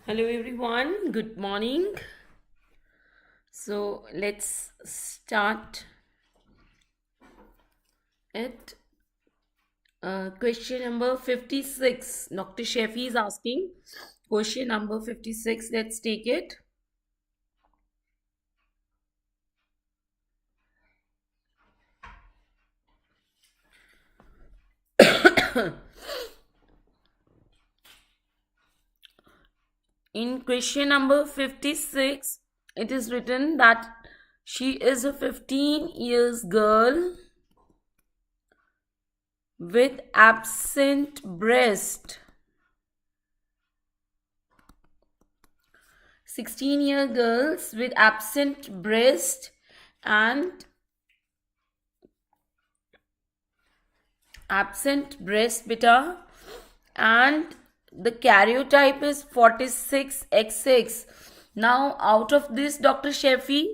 Hello everyone, good morning. So let's start at question number 56. Dr. Sheffy is asking question number 56. Let's take it. In question number 56, it is written that she is a 15 years girl with absent breast. 16-year girls with absent breast and beta, and the karyotype is 46XX. Now out of this, Dr. Sheffy,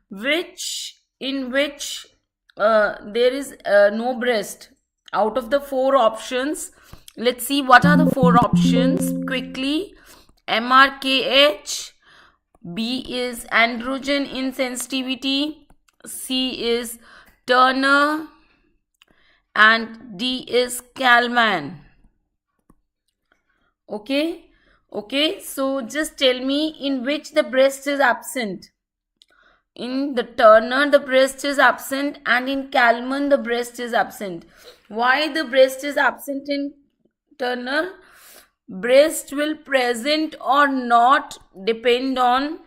which there is no breast, out of the four options, let's see what are the four options quickly. MRKH, B is androgen insensitivity, C is Turner, and D is Kalman. Okay, so just tell me in which the breast is absent. In the Turner the breast is absent, and in Kalman the breast is absent. Why the breast is absent in Turner? Breast will present or not depend on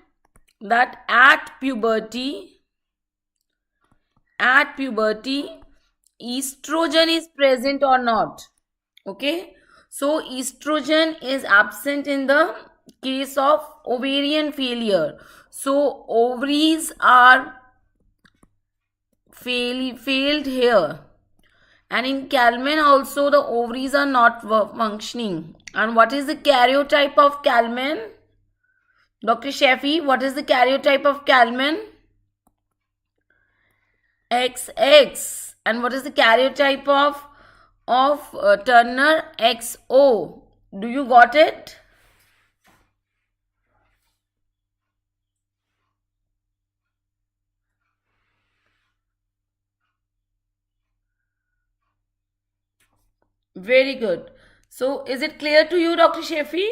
that at puberty estrogen is present or not. Okay, so estrogen is absent in the case of ovarian failure. So ovaries are failed here, and in Kalman also the ovaries are not functioning. And what is the karyotype of Kalman? Dr. Sheffy, what is the karyotype of Kalman? XX. And what is the karyotype of Turner? XO. Do you got it? Very good. So is it clear to you, Dr. Sheffy?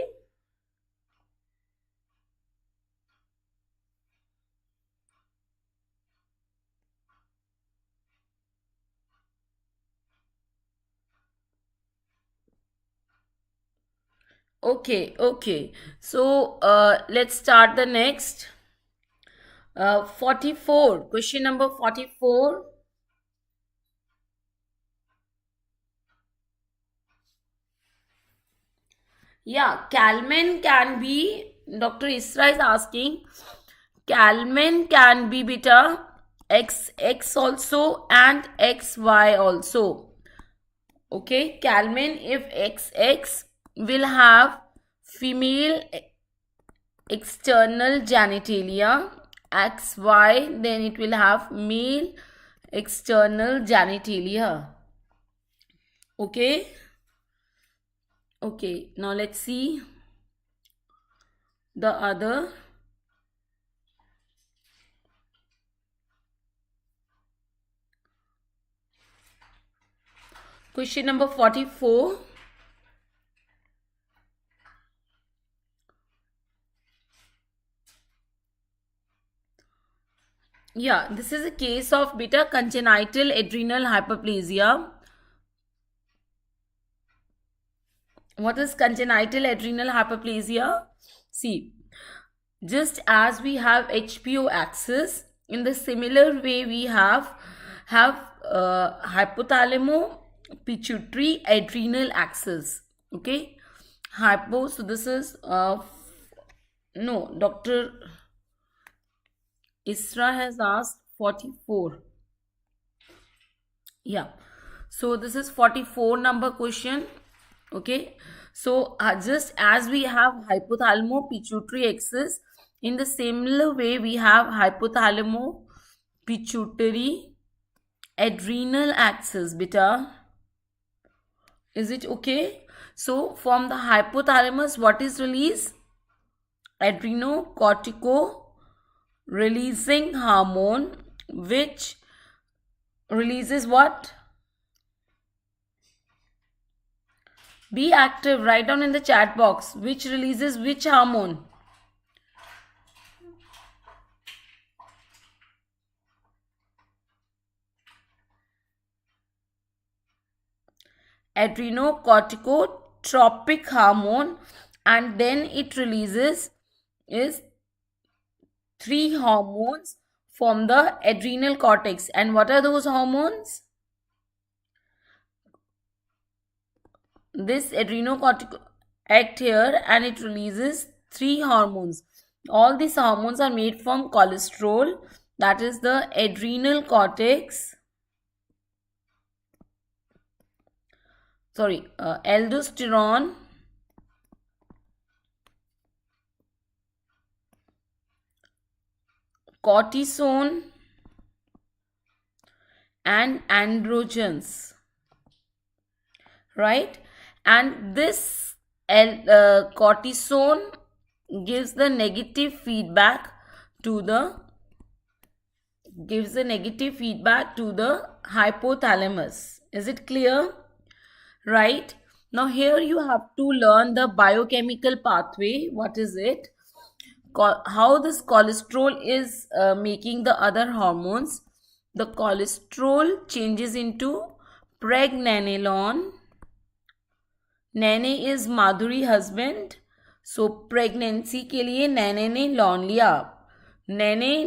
Okay. So let's start the next. 44. Question number 44. Yeah, Kalman can be, Dr. Isra is asking, Kalman can be beta XX also and XY also. Okay, Kalman if XX will have female external genitalia, XY then it will have male external genitalia. Okay. Okay, now let's see the other. Question number 44. Yeah, this is a case of beta congenital adrenal hyperplasia. What is congenital adrenal hyperplasia? See, just as we have HPO axis, in the similar way we have hypothalamo pituitary adrenal axis. Okay, hypo. So this is no, Dr. Isra has asked 44. Yeah, so this is 44 number question. Okay, so just as we have hypothalamo pituitary axis, in the similar way we have hypothalamo pituitary adrenal axis beta. Is it okay? So from the hypothalamus what is released? adrenocortico releasing hormone which releases what? Be active, write down in the chat box which releases which hormone. Adrenocorticotropic hormone, and then it releases is 3 hormones from the adrenal cortex. And what are those hormones? This adrenocortico act here and it releases 3 hormones. All these hormones are made from cholesterol, that is the adrenal cortex. Aldosterone, cortisone, and androgens, right? And this cortisone gives the negative feedback to the hypothalamus. Is it clear? Right? Now here you have to learn the biochemical pathway. What is it? How this cholesterol is making the other hormones. The cholesterol changes into pregnenolone. Nene is Madhuri husband. So pregnancy के लिए Nene ने loan लिया.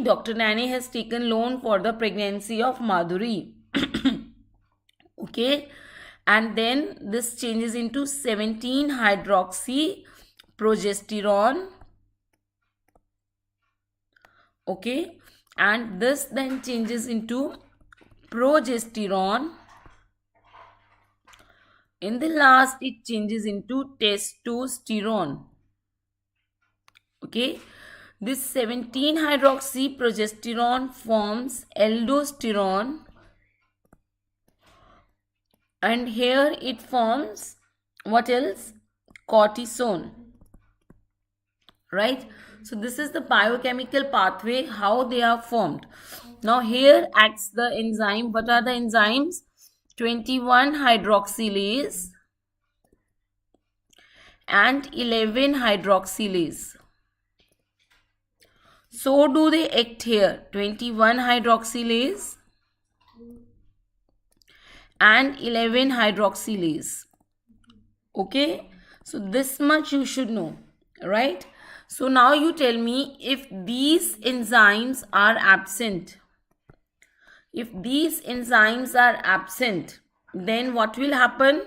Dr. Nene has taken loan for the pregnancy of Madhuri. Okay. And then this changes into 17-hydroxyprogesterone. Okay. And this then changes into progesterone. In the last, it changes into testosterone. Okay. This 17-hydroxyprogesterone forms aldosterone. And here it forms what else? Cortisone. Right? So this is the biochemical pathway, how they are formed. Now here acts the enzyme. What are the enzymes? 21-hydroxylase and 11-hydroxylase. So do they act here. 21-hydroxylase and 11-hydroxylase. Okay. So this much you should know. Right. So now you tell me if these enzymes are absent. If these enzymes are absent, then what will happen?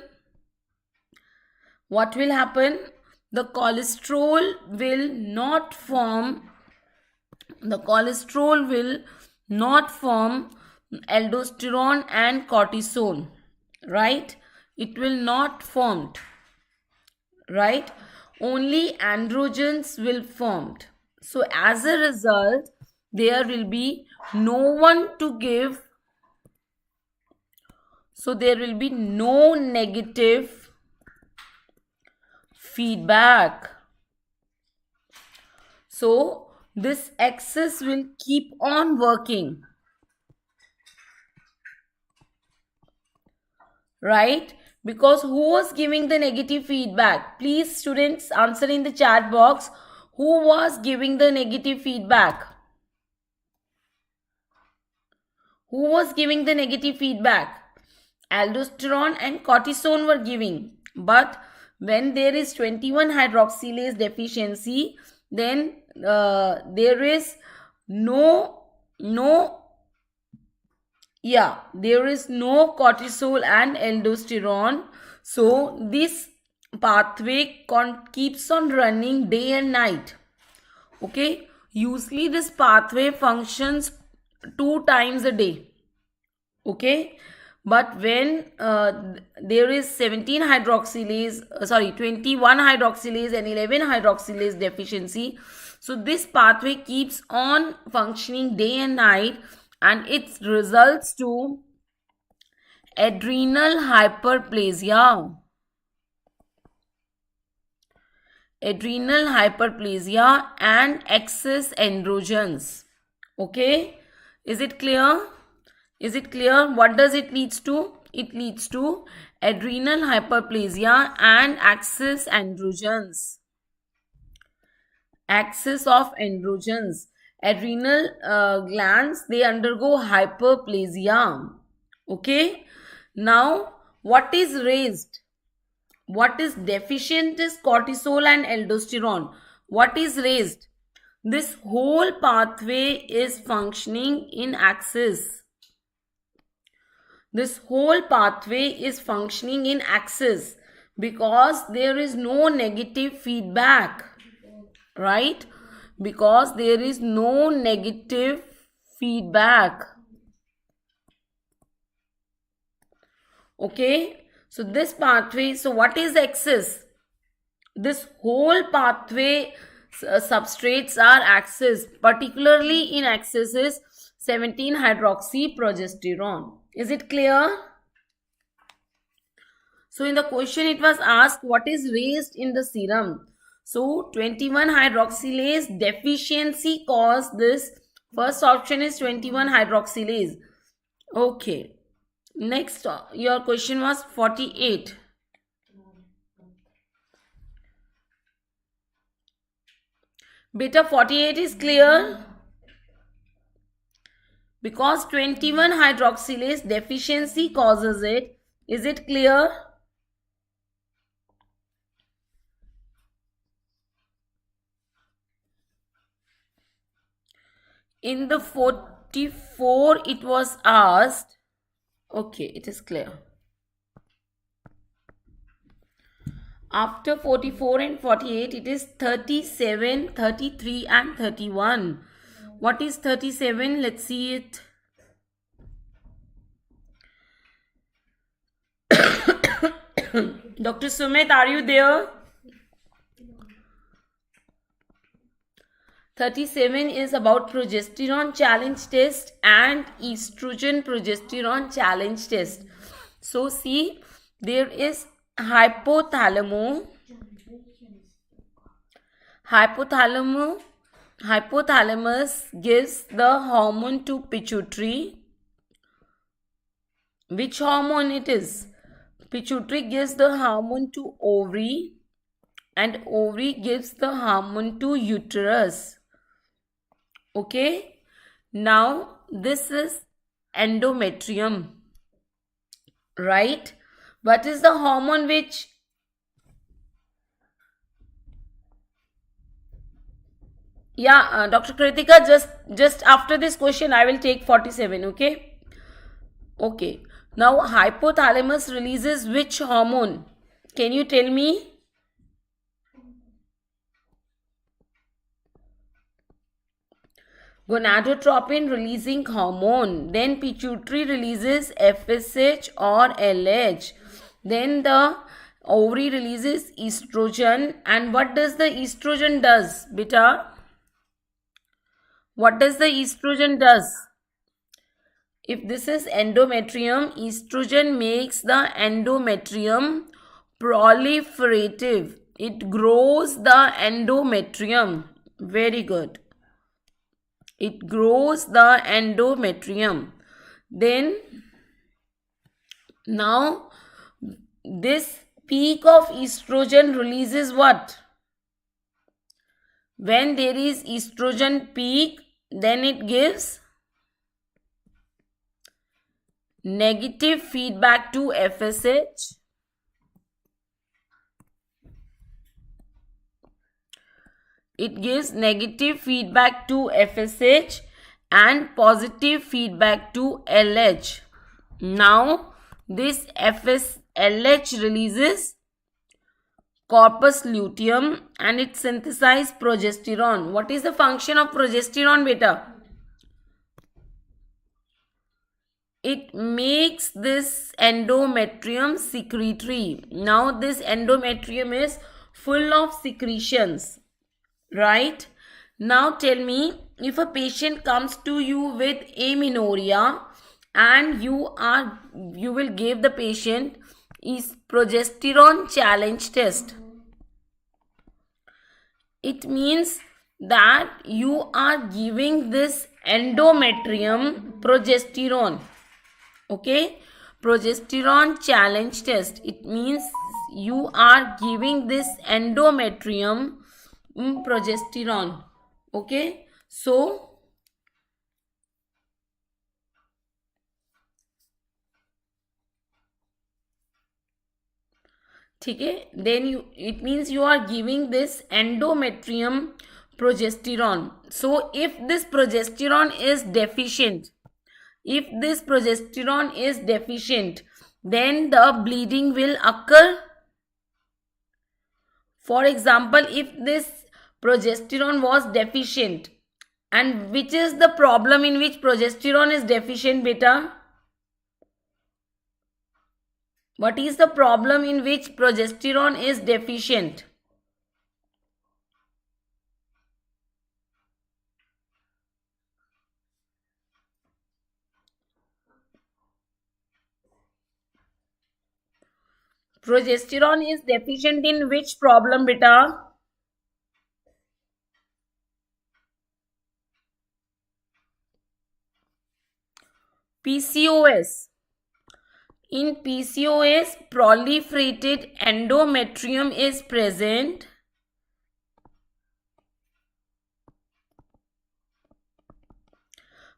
What will happen? The cholesterol will not form. The cholesterol will not form aldosterone and cortisone. Right? It will not form. Right? Only androgens will formed. So as a result, there will be no one to give. So there will be no negative feedback. So this axis will keep on working. Right? Because who was giving the negative feedback? Please students answer in the chat box. Who was giving the negative feedback? Who was giving the negative feedback? Aldosterone and cortisone were giving. But when there is 21-hydroxylase deficiency, then there is there is no cortisol and aldosterone. So this pathway keeps on running day and night. Okay. Usually this pathway functions 2 times a day. Okay. But when there is 21-hydroxylase and 11-hydroxylase deficiency, so this pathway keeps on functioning day and night, and it results to adrenal hyperplasia. adrenal hyperplasia and excess androgens. Okay, is it clear? Is it clear? What does it leads to? It leads to adrenal hyperplasia and excess androgens. Excess of androgens. Adrenal glands, they undergo hyperplasia. Okay. Now, what is raised? What is deficient is cortisol and aldosterone. What is raised? This whole pathway is functioning in axis. This whole pathway is functioning in axis because there is no negative feedback, right? Because there is no negative feedback. Okay, so this pathway, so what is axis? This whole pathway substrates are axis, particularly in axis is 17-hydroxyprogesterone. Is it clear? So in the question it was asked what is raised in the serum. So 21-hydroxylase deficiency caused this. First option is 21-hydroxylase. Okay. Next, your question was 48. Beta 48 is clear because 21-hydroxylase deficiency causes it. Is it clear? In the 44 it was asked. Okay, it is clear. After 44 and 48, it is 37, 33 and 31. What is 37? Let's see it. Dr. Sumit, are you there? 37 is about progesterone challenge test and estrogen progesterone challenge test. So see, there is hypothalamus gives the hormone to pituitary. Which hormone it is? Pituitary gives the hormone to ovary and ovary gives the hormone to uterus. Okay, now this is endometrium, right? What is the hormone which? Yeah, Dr. Kritika, just after this question, I will take 47, okay? Okay, now hypothalamus releases which hormone? Can you tell me? Gonadotropin releasing hormone. Then pituitary releases FSH or LH. Then the ovary releases estrogen. And what does the estrogen does, beta? What does the estrogen does? If this is endometrium, estrogen makes the endometrium proliferative. It grows the endometrium. Very good. It grows the endometrium. Then, now, this peak of estrogen releases what? When there is estrogen peak, then it gives negative feedback to FSH. It gives negative feedback to FSH and positive feedback to LH. Now, this LH releases corpus luteum and it synthesizes progesterone. What is the function of progesterone, beta? It makes this endometrium secretory. Now, this endometrium is full of secretions. Right? Now tell me, if a patient comes to you with amenorrhea and you will give the patient is progesterone challenge test. It means that you are giving this endometrium progesterone. Okay, progesterone challenge test. It means you are giving this endometrium progesterone. Okay, so ठीक है, then it means you are giving this endometrium progesterone. So if this progesterone is deficient, then the bleeding will occur. For example, if this progesterone was deficient, and which is the problem in which progesterone is deficient, beta? What is the problem in which progesterone is deficient? Progesterone is deficient in which problem, beta? PCOS. In PCOS, proliferated endometrium is present.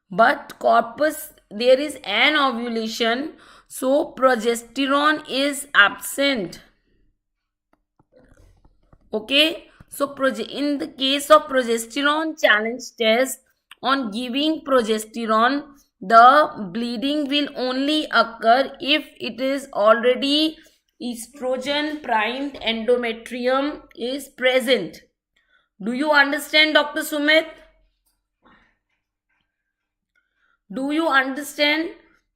But corpus, there is an ovulation, so progesterone is absent. Okay, so in the case of progesterone challenge test, on giving progesterone, the bleeding will only occur if it is already estrogen primed endometrium is present. Do you understand, Dr. Sumit? Do you understand,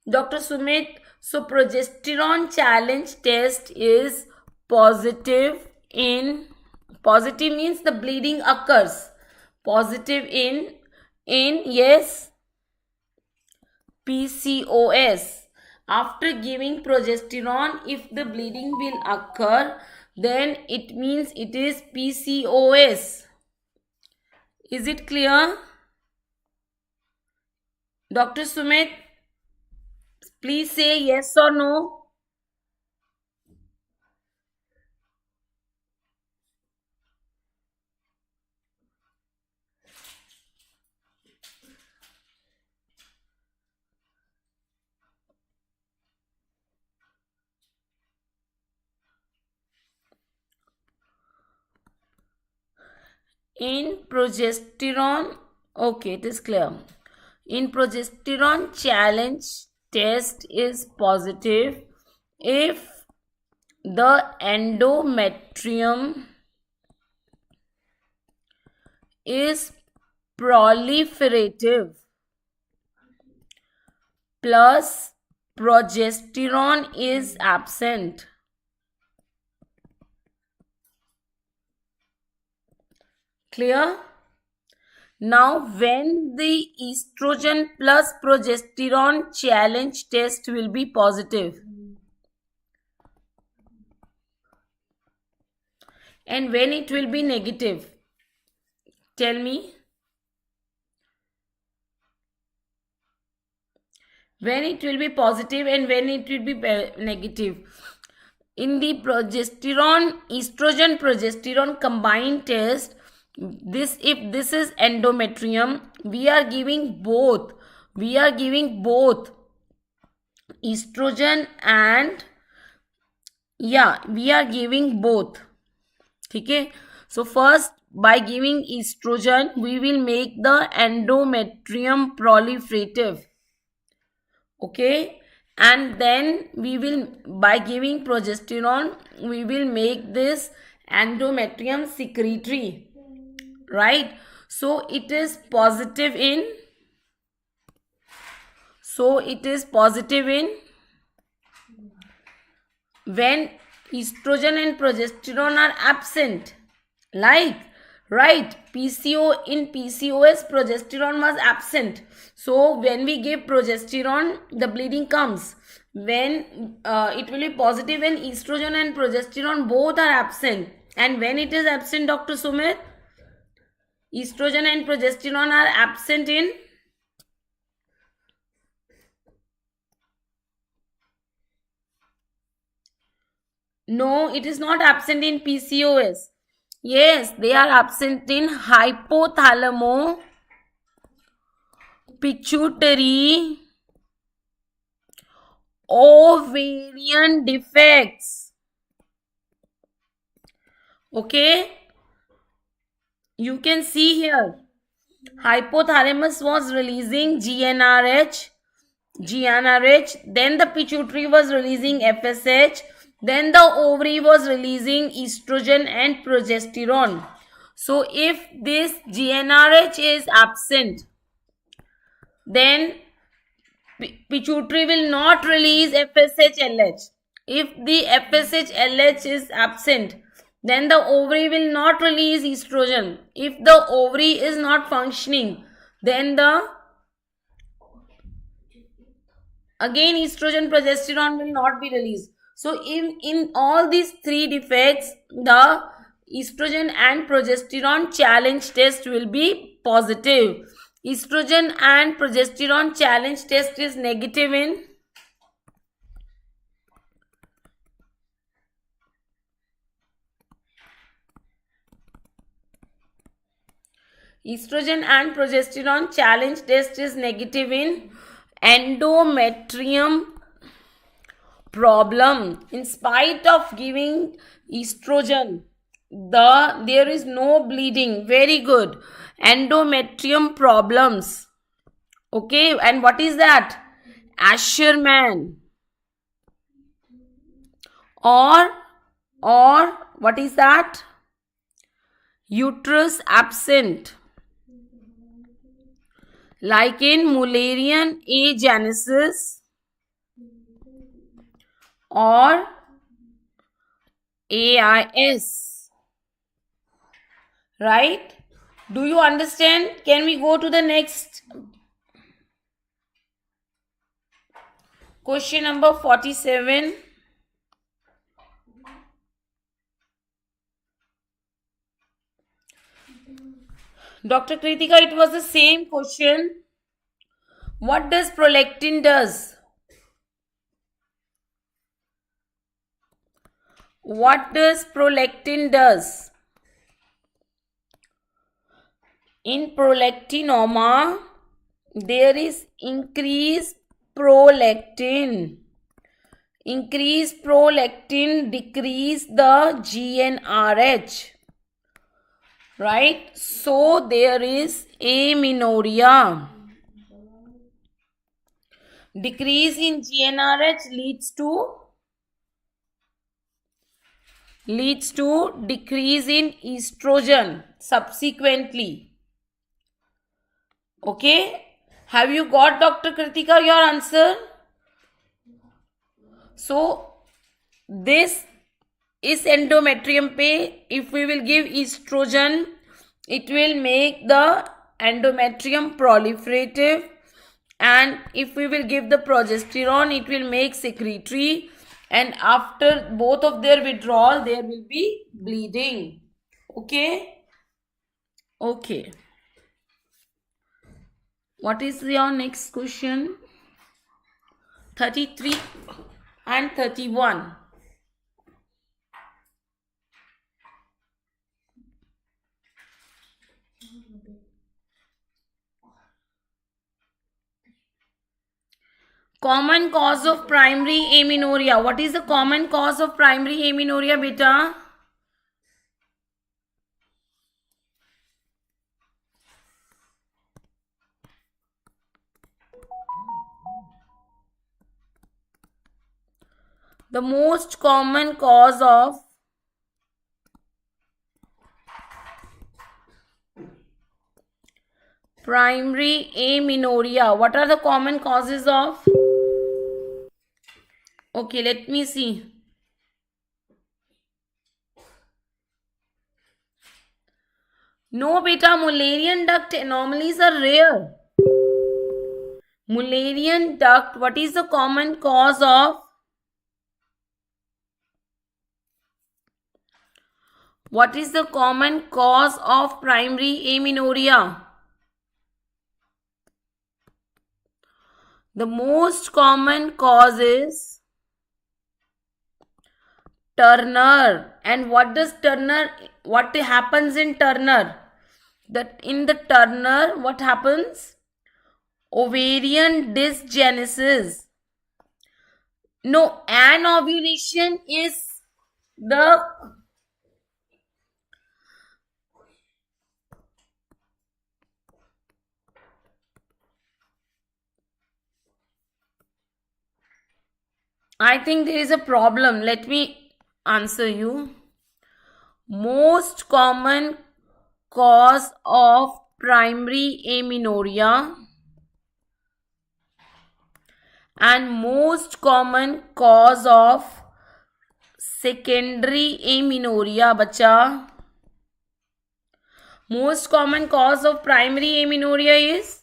Dr. Sumit? So progesterone challenge test is positive in, positive means the bleeding occurs. Positive in yes, PCOS. After giving progesterone, if the bleeding will occur, then it means it is PCOS. Is it clear? Dr. Sumit, please say yes or no. In progesterone, okay, it is clear. In progesterone challenge test is positive if the endometrium is proliferative plus progesterone is absent. Clear? Now, when the estrogen plus progesterone challenge test will be positive, and when it will be negative, tell me. When it will be positive and when it will be negative. In the progesterone, estrogen progesterone combined test, this, if this is endometrium, we are giving both estrogen and we are giving both. Okay, so first by giving estrogen we will make the endometrium proliferative. Okay, and then we will, by giving progesterone, we will make this endometrium secretory, right? So it is positive in, when estrogen and progesterone are absent, like, right, in PCOS progesterone was absent, so when we give progesterone the bleeding comes. When it will be positive when estrogen and progesterone both are absent, and when it is absent, Dr. Sumit, Estrogen and progesterone are absent in? No, it is not absent in PCOS. Yes, they are absent in hypothalamo, pituitary, ovarian defects. Okay, you can see here hypothalamus was releasing GnRH, then the pituitary was releasing FSH, then the ovary was releasing estrogen and progesterone. So if this GnRH is absent, then pituitary will not release FSH-LH. If the FSH-LH is absent, then the ovary will not release estrogen. If the ovary is not functioning, then again estrogen progesterone will not be released. So in all these three defects, the estrogen and progesterone challenge test will be positive. Estrogen and progesterone challenge test is negative in endometrium problem. In spite of giving estrogen, there is no bleeding. Very good. Endometrium problems. Okay, and what is that? Asherman. Or what is that? Uterus absent. Like in Mullerian agenesis or AIS. Right? Do you understand? Can we go to the next? Question number 47. Dr. Kritika, it was the same question. What does prolactin does? What does prolactin does? In prolactinoma, there is increased prolactin. Increased prolactin decrease the GnRH. Right? So there is amenorrhea. Decrease in GnRH leads to decrease in estrogen subsequently. Okay? Have you got, Dr. Kritika, your answer? So this is endometrium पे. If we will give estrogen, it will make the endometrium proliferative, and if we will give the progesterone, it will make secretory, and after both of their withdrawal, there will be bleeding. Okay? Okay. What is your next question? 33 and 31. Common cause of primary amenorrhea. What is the common cause of primary amenorrhea, beta? The most common cause of primary amenorrhea. What are the common causes of? Okay, let me see. No, beta, Mullerian duct anomalies are rare. Mullerian duct, what is the common cause of? What is the common cause of primary amenorrhea? The most common cause is Turner. And what happens in Turner? That in the Turner, what happens? Ovarian dysgenesis. No, anovulation is the I think there is a problem. Let me answer you. Most common cause of primary amenorrhea and most common cause of secondary amenorrhea, bacha. Most common cause of primary amenorrhea is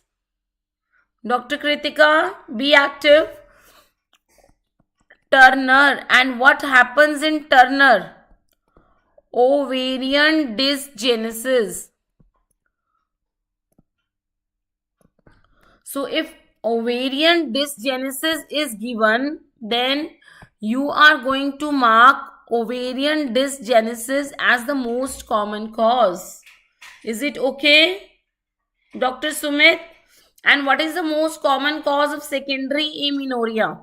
Dr. Kritika, be active. Turner. And what happens in Turner? Ovarian dysgenesis. So if ovarian dysgenesis is given, then you are going to mark ovarian dysgenesis as the most common cause. Is it okay, Dr. Sumit? And what is the most common cause of secondary amenorrhea?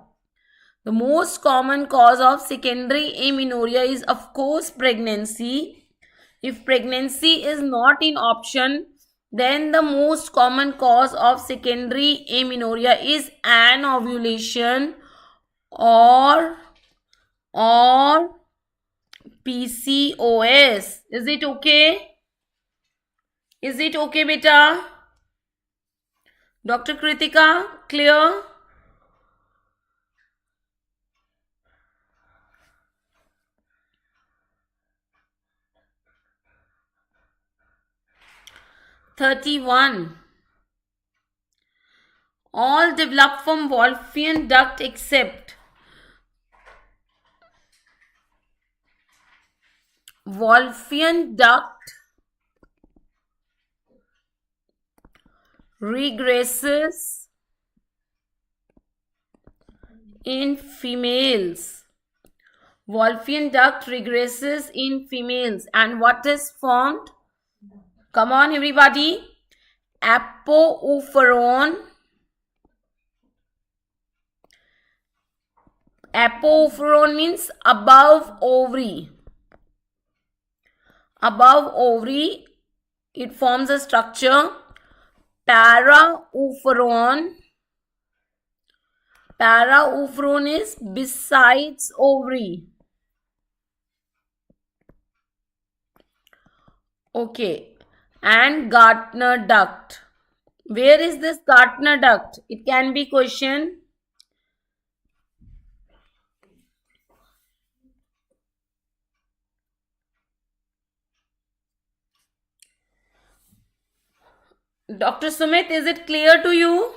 The most common cause of secondary amenorrhea is, of course, pregnancy. If pregnancy is not in option, then the most common cause of secondary amenorrhea is anovulation or PCOS. Is it okay? Is it okay, beta? Dr. Kritika, clear? (31) All develop from Wolffian duct except Wolffian duct regresses in females. Wolffian duct regresses in females. And what is formed? Come on, everybody. Apoeuphorone. Apoeuphorone means above ovary. Above ovary, it forms a structure. Paraeuphorone. Paraeuphorone is besides ovary. Okay. And Gartner duct. Where is this Gartner duct? It can be question. Dr. Sumit, is it clear to you?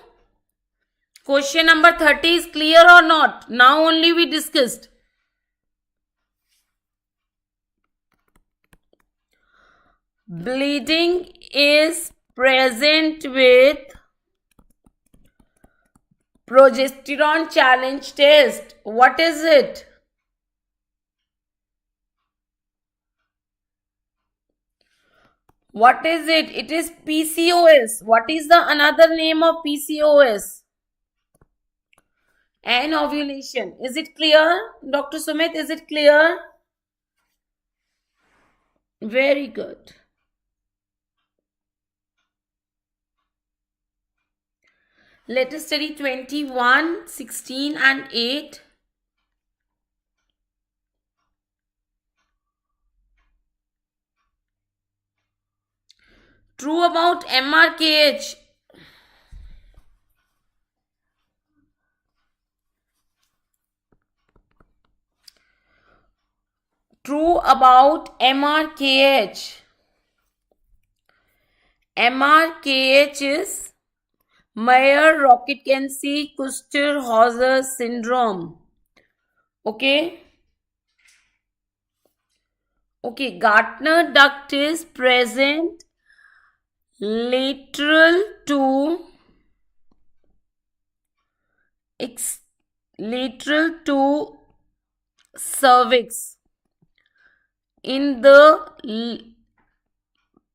Question number 30 is clear or not? Now only we discussed. Bleeding is present with progesterone challenge test. What is it? What is it? It is PCOS. What is the another name of PCOS? Anovulation. Is it clear? Dr. Sumit, is it clear? Very good. Let us study 21, 16 and 8. True about MRKH. True about MRKH. MRKH is Mayer-Rokitansky-Kuster-Hauser syndrome. Okay. Okay, Gartner duct is present lateral to lateral to cervix in the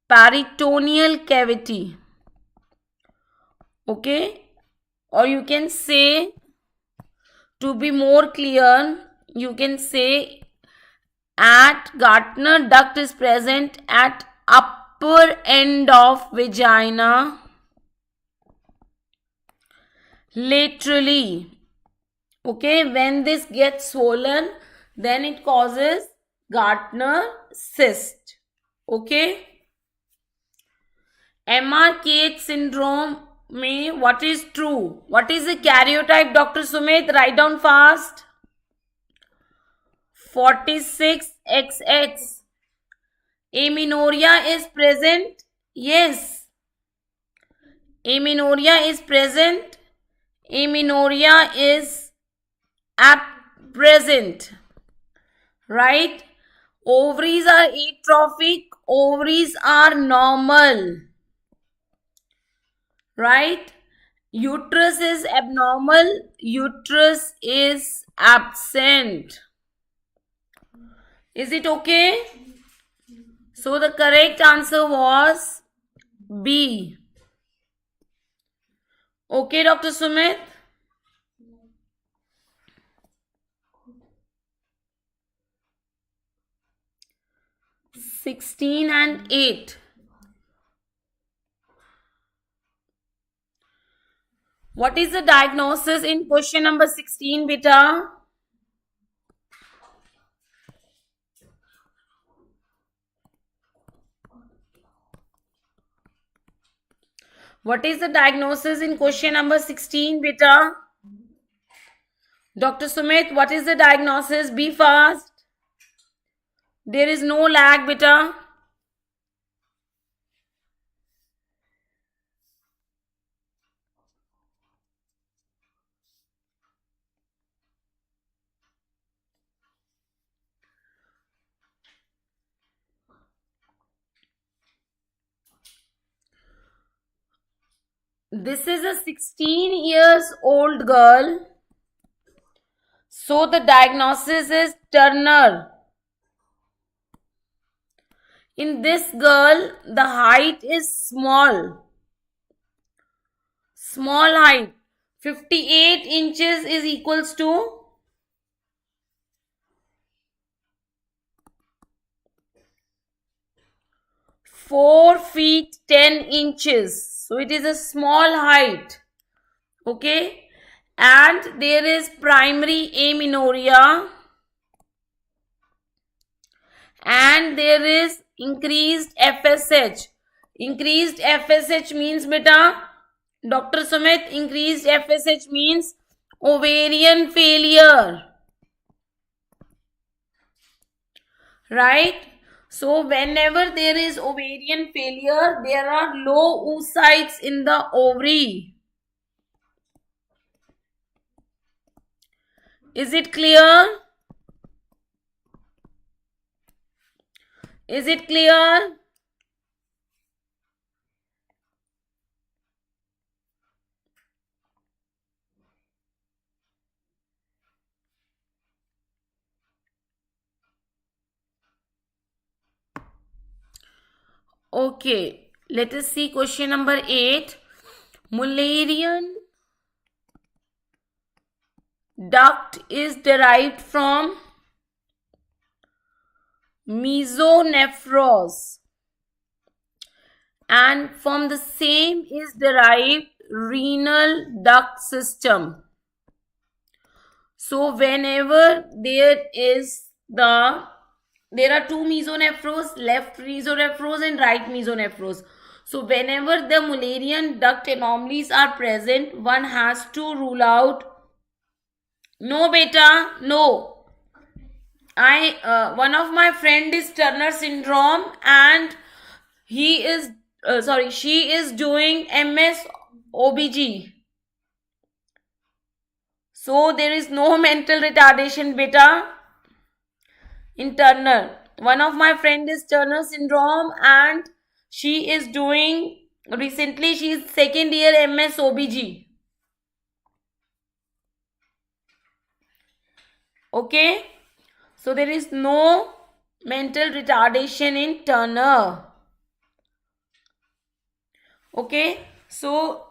peritoneal cavity. Okay, or you can say, to be more clear, you can say at Gartner duct is present at upper end of vagina laterally. Okay, when this gets swollen, then it causes Gartner cyst. Okay, MRKH syndrome में what is true? What is the karyotype, Dr. Sumit? Write down fast. 46XX. Amenorrhea is present. Yes. Amenorrhea is present. Amenorrhea is present. Right? Ovaries are atrophic. Ovaries are normal. Right? Uterus is abnormal. Uterus is absent. Is it okay? So the correct answer was B. Okay, Dr. Sumit? (16 and 8). What is the diagnosis in question number 16, beta? What is the diagnosis in question number 16, beta? Dr. Sumit, what is the diagnosis? Be fast. There is no lag, beta. This is a 16 years old girl. So the diagnosis is Turner. In this girl, the height is small. Small height. 58 inches is equals to 4 feet 10 inches. So it is a small height. Okay. And there is primary amenorrhea. And there is increased FSH. Increased FSH means, beta, Dr. Sumit, increased FSH means ovarian failure. Right? So whenever there is ovarian failure, there are low oocytes in the ovary. Is it clear? Is it clear? Okay, let us see question number 8. Mullerian duct is derived from mesonephros, and from the same is derived renal duct system. So whenever there are two mesonephros, left mesonephros and right mesonephros. So whenever the Mullerian duct anomalies are present, one has to rule out. No, beta, no. One of my friend is Turner syndrome, and she is doing MS OBG. So there is no mental retardation, beta, in Turner. One of my friend is Turner syndrome, and she is doing recently, she is second year MS OBG. Okay, so there is no mental retardation in Turner. Okay, so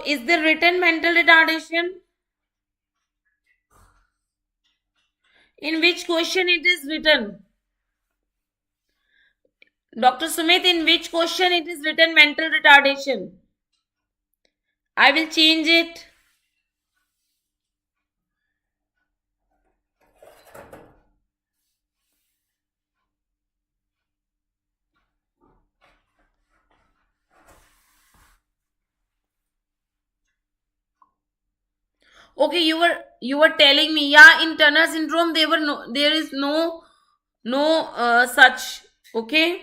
is there written mental retardation? In which question it is written? Dr. Sumit, in which question it is written mental retardation? I will change it. Okay, you were telling me, yeah, in Turner syndrome there is no such. Okay,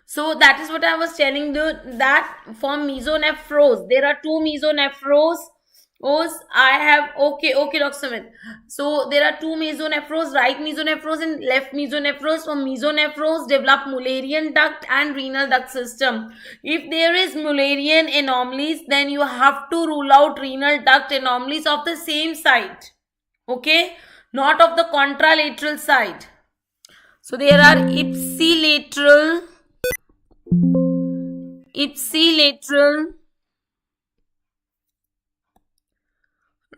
so that is what I was telling you, that for mesonephros there are two mesonephros. I have, okay, Dr. Smith. So there are two mesonephros, right mesonephros and left mesonephros. So mesonephros develop Mullerian duct and renal duct system. If there is Mullerian anomalies, then you have to rule out renal duct anomalies of the same side. Okay, not of the contralateral side. So there are ipsilateral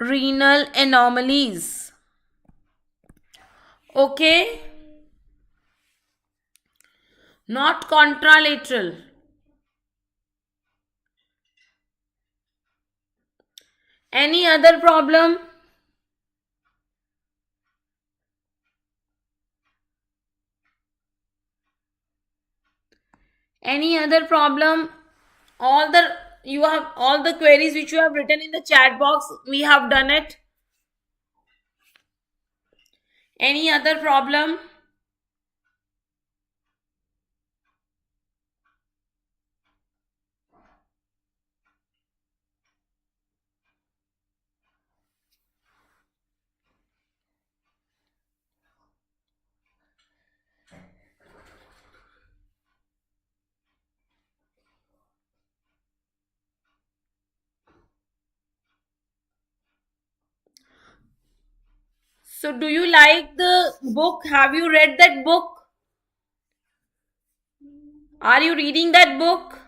renal anomalies. Okay, not contralateral. Any other problem? Any other problem? All the you have all the queries which you have written in the chat box, we have done it. Any other problem? So do you like the book? Have you read that book? Are you reading that book?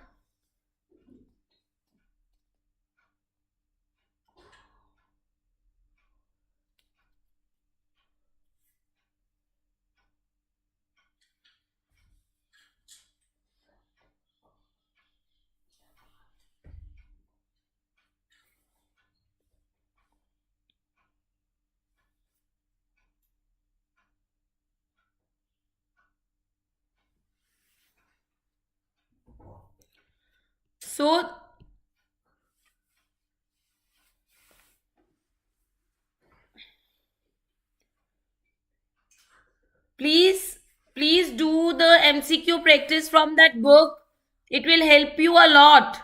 So please do the MCQ practice from that book. It will help you a lot.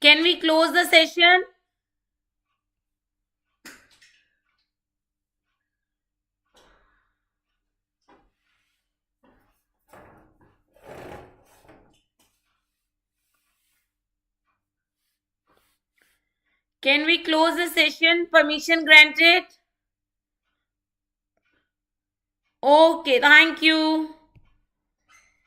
Can we close the session? Can we close the session? Permission granted? Okay, thank you.